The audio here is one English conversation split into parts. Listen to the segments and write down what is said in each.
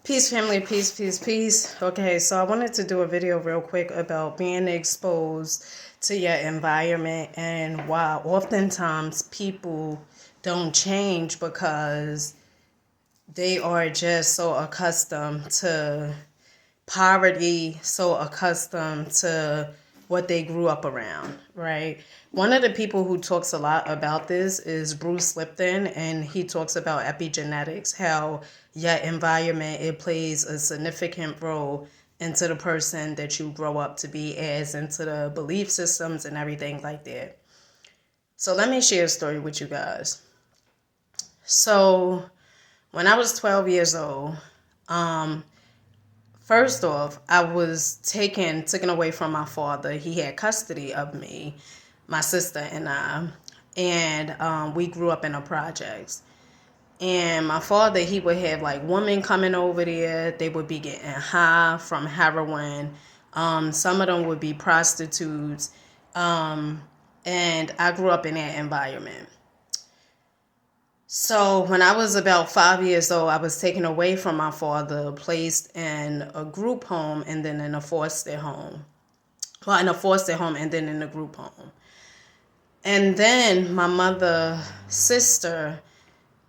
Peace, family, peace, peace, peace. Okay, so I wanted to do a video real quick about being exposed to your environment and why oftentimes people don't change because they are just so accustomed to poverty, so accustomed to what they grew up around, right? One of the people who talks a lot about this is Bruce Lipton, and he talks about epigenetics, how your environment, it plays a significant role into the person that you grow up to be as, into the belief systems and everything like that. So let me share a story with you guys. So when I was 12 years old, first off, I was taken away from my father. He had custody of me, my sister and I, and we grew up in the projects. And my father, he would have like women coming over there. They would be getting high from heroin. Some of them would be prostitutes. And I grew up in that environment. So when I was about 5 years old, I was taken away from my father, placed in a group home and then in a foster home. Well, in a foster home and then in a group home. And then my mother's sister,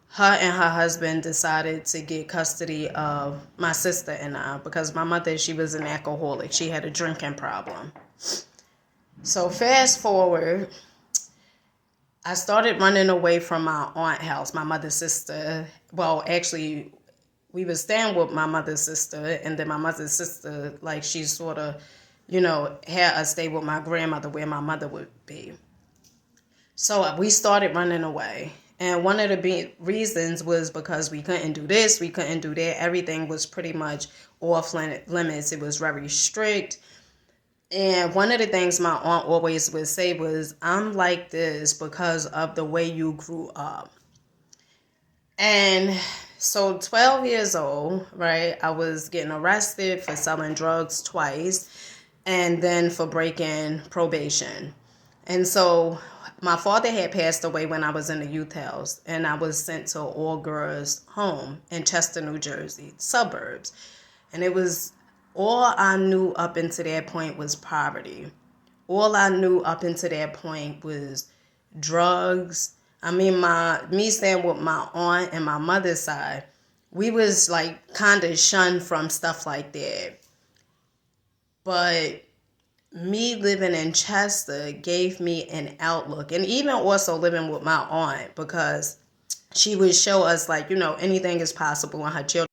her and her husband decided to get custody of my sister and I because my mother, she was an alcoholic. She had a drinking problem. So fast forward, I started running away from my aunt's house, my mother's sister. Well, actually, we were staying with my mother's sister, and then my mother's sister, like, she sort of, had us stay with my grandmother where my mother would be. So we started running away. And one of the big reasons was because we couldn't do this, we couldn't do that. Everything was pretty much off limits. It was very strict. And one of the things my aunt always would say was, I'm like this because of the way you grew up. And so 12 years old, right, I was getting arrested for selling drugs twice and then for breaking probation. And so my father had passed away when I was in the youth house, and I was sent to an all-girls home in Chester, New Jersey, suburbs. And it was all I knew up until that point was poverty. All I knew up until that point was drugs. I mean, me staying with my aunt and my mother's side, we was like kind of shunned from stuff like that. But me living in Chester gave me an outlook, and even also living with my aunt, because she would show us like, anything is possible, and her children